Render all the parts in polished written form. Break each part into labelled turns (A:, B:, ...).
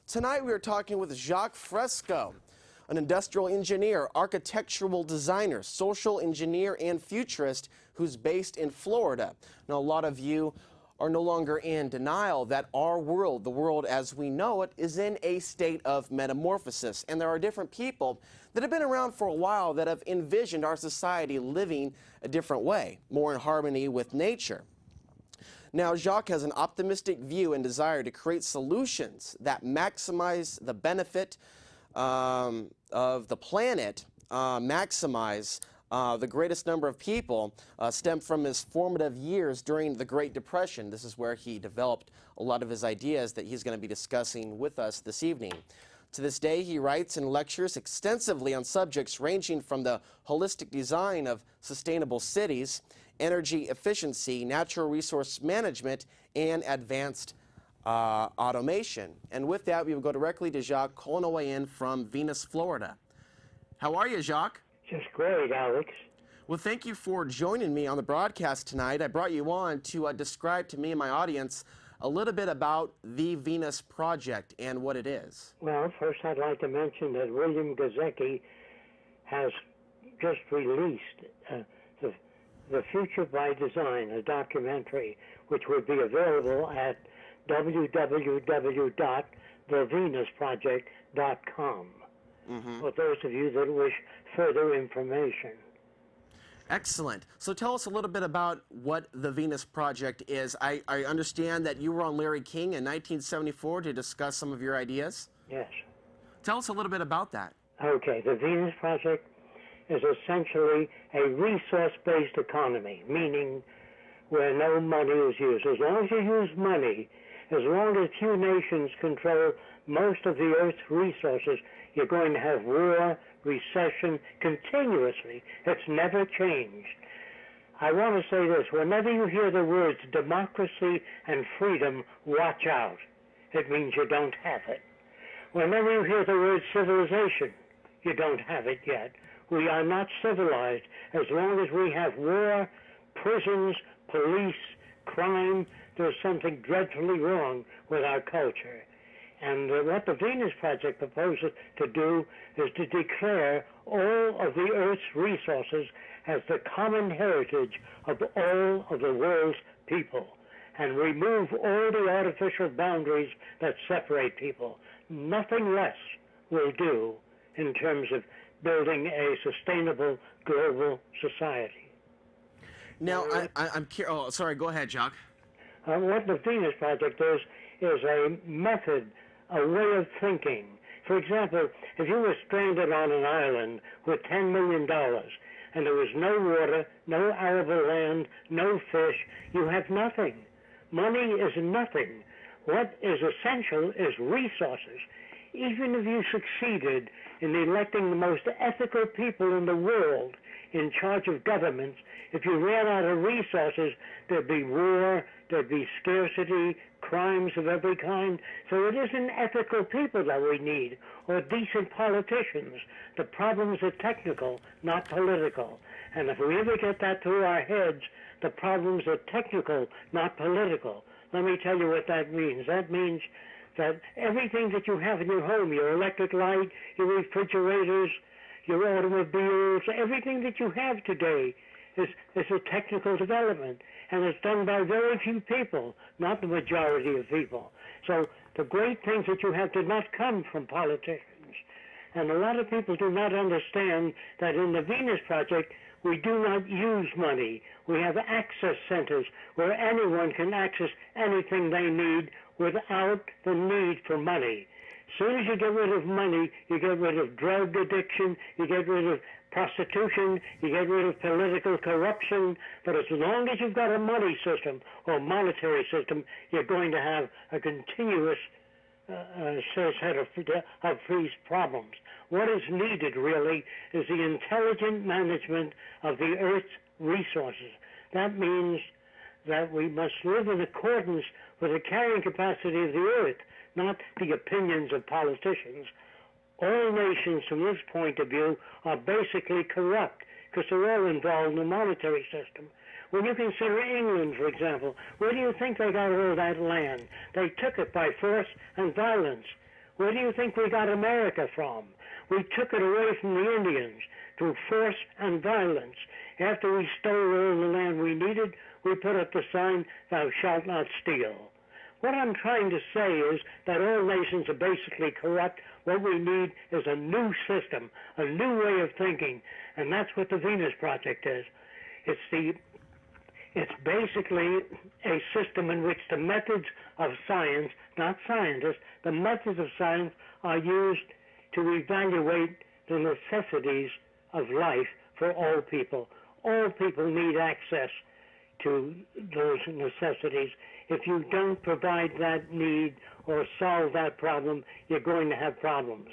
A: Tonight we are talking with Jacque Fresco, an industrial engineer, architectural designer, social engineer, and futurist who's based in Florida. Now, a lot of you are no longer in denial that our world, the world as we know it, is in a state of metamorphosis. And there are different people that have been around for a while that have envisioned our society living a different way, more in harmony with nature. Now, Jacque has an optimistic view and desire to create solutions that maximize the benefit of the planet, maximize the greatest number of people, stem from his formative years during the Great Depression. This is where he developed a lot of his ideas that he's going to be discussing with us this evening. To this day, he writes and lectures extensively on subjects ranging from the holistic design of sustainable cities, energy efficiency, natural resource management, and advanced automation. And with that, we will go directly to Jacque, calling away in from Venus, Florida. How are you, Jacque?
B: Just great, Alex.
A: Well, thank you for joining me on the broadcast tonight. I brought you on to describe to me and my audience a little bit about the Venus Project and what it is.
B: Well, first I'd like to mention that William Jacque has just released The Future by Design, a documentary which would be available at www.thevenusproject.com for those of you that wish further information.
A: Excellent. So tell us a little bit about what the Venus Project is. I understand that you were on Larry King in 1974 to discuss some of your ideas.
B: Yes.
A: Tell us a little bit about that.
B: Okay, the Venus Project is essentially a resource-based economy, meaning where no money is used. As long as you use money, as long as few nations control most of the Earth's resources, you're going to have war, recession, continuously. It's never changed. I want to say this. Whenever you hear the words democracy and freedom, watch out. It means you don't have it. Whenever you hear the word civilization, you don't have it yet. We are not civilized as long as we have war, prisons, police, crime. There's something dreadfully wrong with our culture. And what the Venus Project proposes to do is to declare all of the Earth's resources as the common heritage of all of the world's people and remove all the artificial boundaries that separate people. Nothing less will do in terms of building a sustainable global society.
A: Now, I'm curious. Oh, sorry. Go ahead, Jacque.
B: What the Venus Project is a method, a way of thinking. For example, if you were stranded on an island with $10 million and there was no water, no arable land, no fish, you have nothing. Money is nothing. What is essential is resources. Even if you succeeded in electing the most ethical people in the world in charge of governments, if you ran out of resources, there'd be war, there'd be scarcity, crimes of every kind. So it isn't ethical people that we need, or decent politicians. The problems are technical, not political. And if we ever get that through our heads, the problems are technical, not political. Let me tell you what that means. That means that everything that you have in your home, your electric light, your refrigerators, your automobiles, everything that you have today is a technical development, and it's done by very few people, not the majority of people. So the great things that you have did not come from politicians. And a lot of people do not understand that in the Venus Project, we do not use money. We have access centers where anyone can access anything they need without the need for money. As soon as you get rid of money, you get rid of drug addiction, you get rid of prostitution, you get rid of political corruption. But as long as you've got a money system or monetary system, you're going to have a continuous set of these problems. What is needed, really, is the intelligent management of the Earth's resources. That means that we must live in accordance with the carrying capacity of the Earth, not the opinions of politicians. All nations, from this point of view, are basically corrupt because they're all involved in the monetary system. When you consider England, for example, where do you think they got all that land? They took it by force and violence. Where do you think we got America from? We took it away from the Indians through force and violence. After we stole all the land we needed, we put up the sign, "Thou shalt not steal." What I'm trying to say is that all nations are basically corrupt. What we need is a new system, a new way of thinking, and that's what the Venus Project is. It's basically a system in which the methods of science, not scientists, the methods of science are used to evaluate the necessities of life for all people. All people need access to those necessities. If you don't provide that need or solve that problem, you're going to have problems.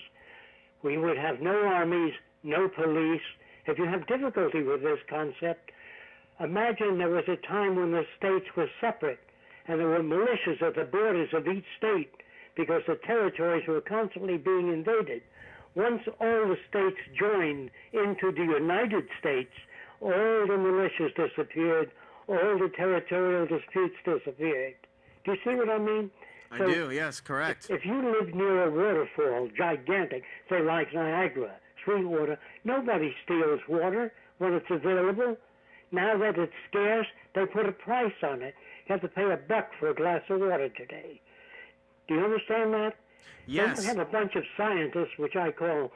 B: We would have no armies, no police. If you have difficulty with this concept, imagine there was a time when the states were separate and there were militias at the borders of each state because the territories were constantly being invaded. Once all the states joined into the United States, all the militias disappeared, all the territorial disputes disappeared. Do you see what I mean?
A: I do, yes, correct.
B: If you live near a waterfall, gigantic, say like Niagara, Sweetwater, nobody steals water when it's available. Now that it's scarce, they put a price on it. You have to pay $1 for a glass of water today. Do you understand that?
A: Yes.
B: They have a bunch of scientists, which I call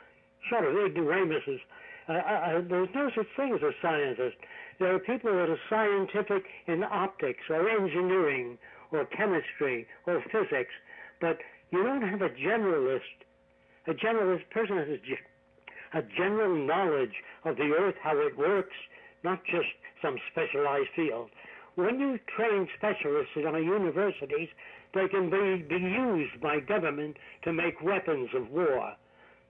B: sort of ignoramuses. There's no such thing as a scientist. There are people that are scientific in optics or engineering or chemistry or physics, but you don't have a generalist. A generalist person has a general knowledge of the earth, how it works, not just some specialized field. When you train specialists in our universities, they can be used by government to make weapons of war.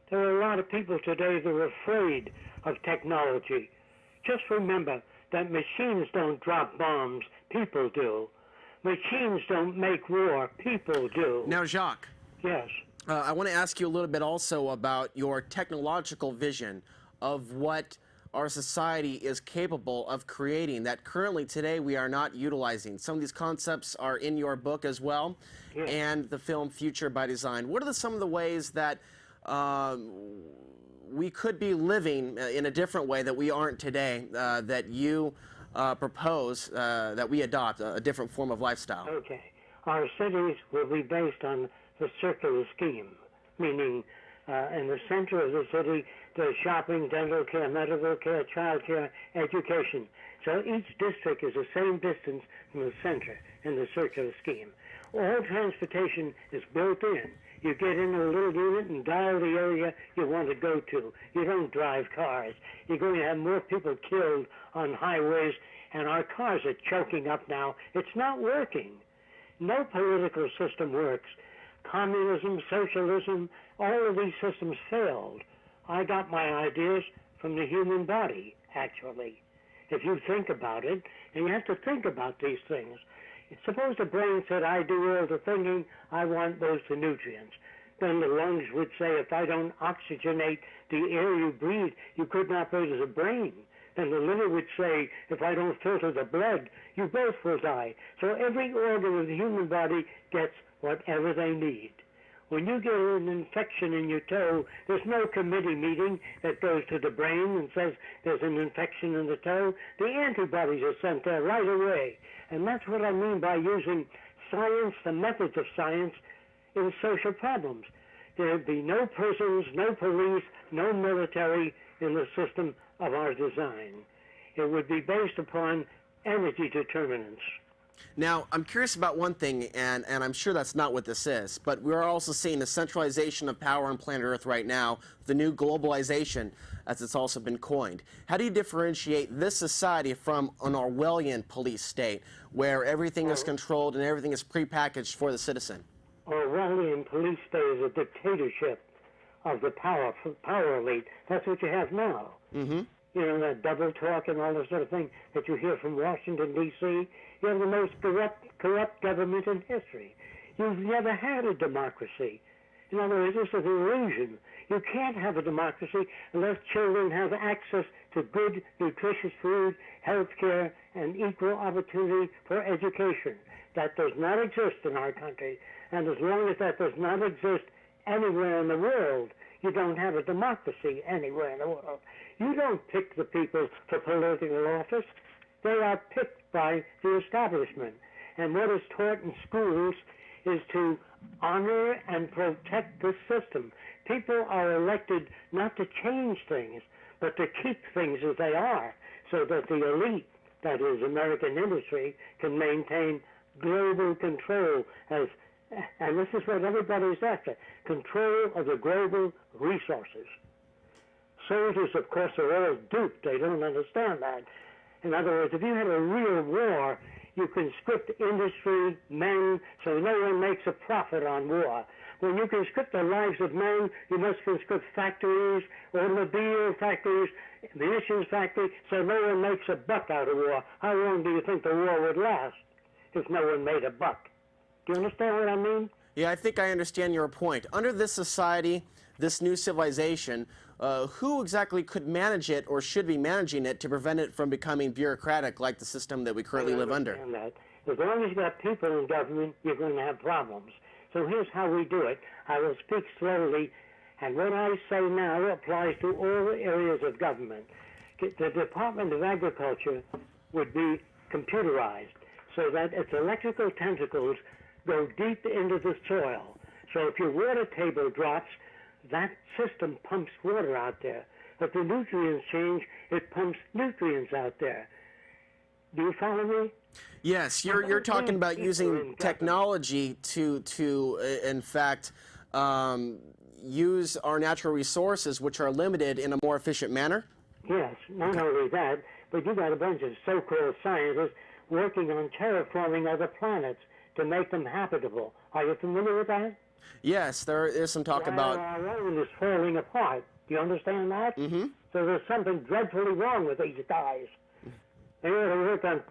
B: There are a lot of people today that are afraid of technology. Just remember that machines don't drop bombs, people do. Machines don't make war, people do.
A: Now, Jacque.
B: Yes.
A: I want to ask you a little bit also about your technological vision of what our society is capable of creating that currently today we are not utilizing. Some of these concepts are in your book as well,
B: Yes.
A: and the film Future by Design. What are some of the ways that we could be living in a different way that we aren't today, that you propose that we adopt a different form of lifestyle?
B: Okay. Our cities will be based on the circular scheme, meaning in the center of the city, there's shopping, dental care, medical care, child care, education. So each district is the same distance from the center in the circular scheme. All transportation is built in. You get in a little unit and dial the area you want to go to. You don't drive cars. You're going to have more people killed on highways, and our cars are choking up now. It's not working. No political system works. Communism, socialism, all of these systems failed. I got my ideas from the human body, actually. If you think about it, and you have to think about these things. Suppose the brain said, I do all the thinking, I want those the nutrients. Then the lungs would say, if I don't oxygenate the air you breathe, you could not breathe as a brain. Then the liver would say, if I don't filter the blood, you both will die. So every organ of the human body gets whatever they need. When you get an infection in your toe, there's no committee meeting that goes to the brain and says there's an infection in the toe. The antibodies are sent there right away. And that's what I mean by using science, the methods of science, in social problems. There'd be no prisons, no police, no military in the system of our design. It would be based upon energy determinants.
A: Now, I'm curious about one thing, and I'm sure that's not what this is, but we're also seeing the centralization of power on planet Earth right now, the new globalization, as it's also been coined. How do you differentiate this society from an Orwellian police state, where everything is controlled and everything is prepackaged for the citizen?
B: Orwellian police state is a dictatorship of the power elite. That's what you have now.
A: Mm-hmm.
B: You know, that double talk and all this sort of thing that you hear from Washington, D.C. You have the most corrupt government in history. You've never had a democracy. In other words, it's an illusion. You can't have a democracy unless children have access to good, nutritious food, health care, and equal opportunity for education. That does not exist in our country. And as long as that does not exist anywhere in the world. You don't have a democracy anywhere in the world. You don't pick the people for political office. They are picked by the establishment. And what is taught in schools is to honor and protect the system. People are elected not to change things, but to keep things as they are, so that the elite, that is American industry, can maintain global control and this is what everybody's after, control of the global resources. Soldiers, of course, are all duped. They don't understand that. In other words, if you had a real war, you conscript industry, men, so no one makes a profit on war. When you conscript the lives of men, you must conscript factories, automobile factories, munitions factories, so no one makes a buck out of war. How long do you think the war would last if no one made a buck? Do you understand what I mean?
A: Yeah, I think I understand your point. Under this society, this new civilization, who exactly could manage it or should be managing it to prevent it from becoming bureaucratic like the system that we currently live under?
B: That. As long as you got people in government, you're going to have problems. So here's how we do it. I will speak slowly, and what I say now applies to all areas of government. The Department of Agriculture would be computerized so that its electrical tentacles go deep into the soil. So if your water table drops, that system pumps water out there. If the nutrients change, it pumps nutrients out there. Do you follow me?
A: Yes, you're talking about using technology to in fact, use our natural resources, which are limited, in a more efficient manner?
B: Yes, not only that, but you got a bunch of so-called scientists working on terraforming other planets to make them habitable. Are you familiar with that?
A: Yes, there is some talk about...
B: Our own is falling apart. Do you understand that?
A: Mm-hmm.
B: So there's something dreadfully wrong with these guys. They ought to work on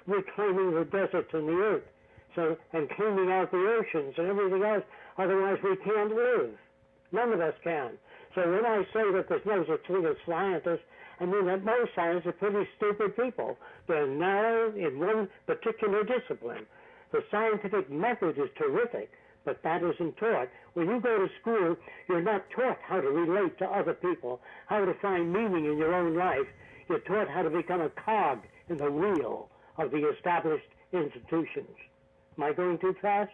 B: reclaiming the deserts and the earth, and cleaning out the oceans and everything else. Otherwise, we can't live. None of us can. So when I say that there's no such thing as scientists, I mean that most scientists are pretty stupid people. They're narrow in one particular discipline. The scientific method is terrific, but that isn't taught. When you go to school, you're not taught how to relate to other people, how to find meaning in your own life. You're taught how to become a cog in the wheel of the established institutions. Am I going too fast?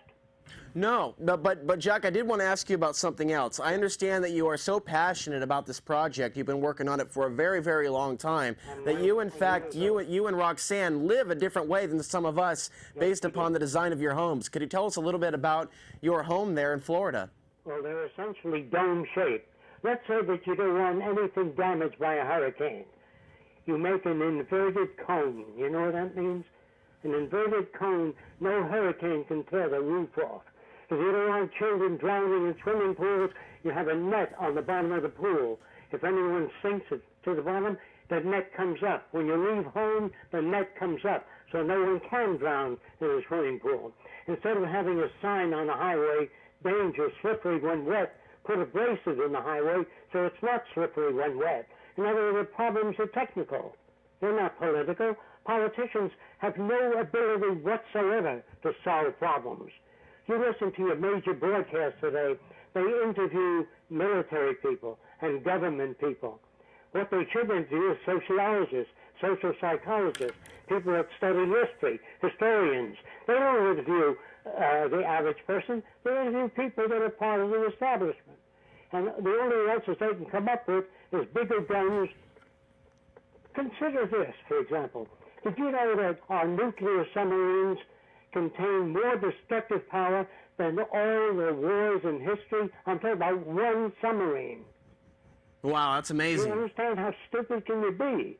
A: No, but Jacque, I did want to ask you about something else. I understand that you are so passionate about this project. You've been working on it for a very, very long time. That you, in fact, you and Roxanne live a different way than some of us based upon the design of your homes. Could you tell us a little bit about your home there in Florida?
B: Well, they're essentially dome-shaped. Let's say that you don't want anything damaged by a hurricane. You make an inverted cone. You know what that means? An inverted cone, no hurricane can tear the roof off. If you don't want children drowning in swimming pools, you have a net on the bottom of the pool. If anyone sinks it to the bottom, the net comes up. When you leave home, the net comes up, so no one can drown in a swimming pool. Instead of having a sign on the highway, danger, slippery when wet, put abrasive in the highway so it's not slippery when wet. In other words, the problems are technical. They're not political. Politicians have no ability whatsoever to solve problems. You listen to your major broadcasts today, they interview military people and government people. What they should interview is sociologists, social psychologists, people that study history, historians. They don't interview the average person. They interview people that are part of the establishment. And the only answers they can come up with is bigger guns. Consider this, for example. Did you know that our nuclear submarines contain more destructive power than all the wars in history? I'm talking about one submarine.
A: Wow, that's amazing.
B: You understand how stupid can you be?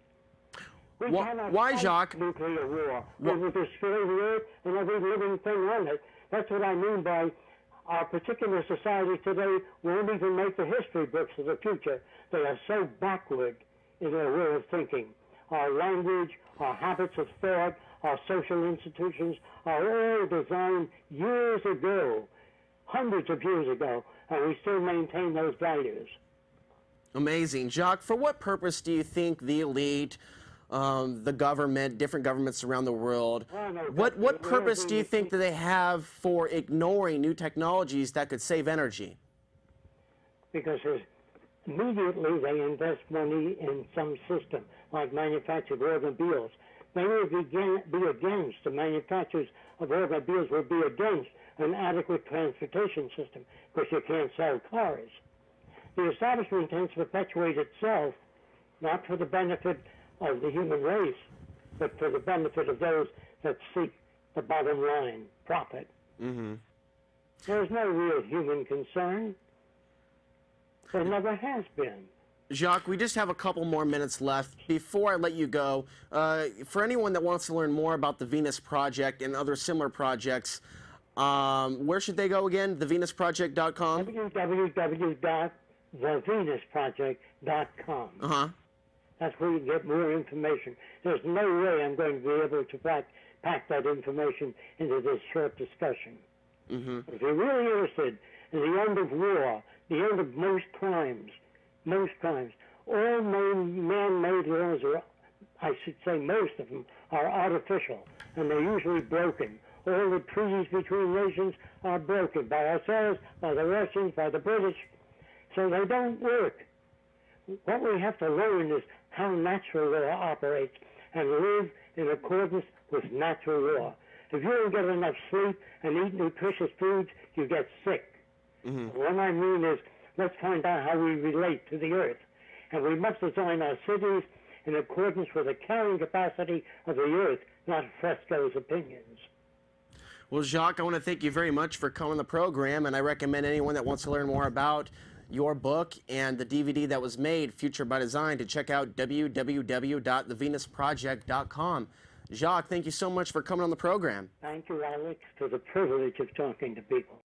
B: We cannot
A: why,
B: fight
A: Jacque?
B: Nuclear war. We will destroy the earth and every living thing on it. That's what I mean by our particular society today won't even make the history books of the future. They are so backward in their way of thinking. Our language, our habits of thought, our social institutions are all designed years ago, hundreds of years ago, and we still maintain those values.
A: Amazing. Jacque, for what purpose do you think the elite, the government, different governments around the world, what purpose do you think that they have for ignoring new technologies that could save energy?
B: because immediately they invest money in some system, like manufactured automobiles. They will be against, the manufacturers of automobiles will be against an adequate transportation system, because you can't sell cars. The establishment tends to perpetuate itself, not for the benefit of the human race, but for the benefit of those that seek the bottom line, profit.
A: Mm-hmm.
B: There's no real human concern. There never has been.
A: Jacque, we just have a couple more minutes left. Before I let you go, for anyone that wants to learn more about the Venus Project and other similar projects, where should they go again? TheVenusProject.com?
B: www.thevenusproject.com.
A: Uh-huh.
B: That's where you get more information. There's no way I'm going to be able to pack that information into this short discussion.
A: Mm-hmm.
B: If you're really interested in the end of war, the end of most crimes, all man-made laws are, I should say most of them, are artificial, and they're usually broken. All the treaties between nations are broken by ourselves, by the Russians, by the British, so they don't work. What we have to learn is how natural law operates and live in accordance with natural law. If you don't get enough sleep and eat nutritious foods, you get sick.
A: Mm-hmm.
B: What I mean is, let's find out how we relate to the earth. And we must design our cities in accordance with the carrying capacity of the earth, not Fresco's opinions.
A: Well, Jacque, I want to thank you very much for coming on the program, and I recommend anyone that wants to learn more about your book and the DVD that was made, Future by Design, to check out www.thevenusproject.com. Jacque, thank you so much for coming on the program.
B: Thank you, Alex, for the privilege of talking to people.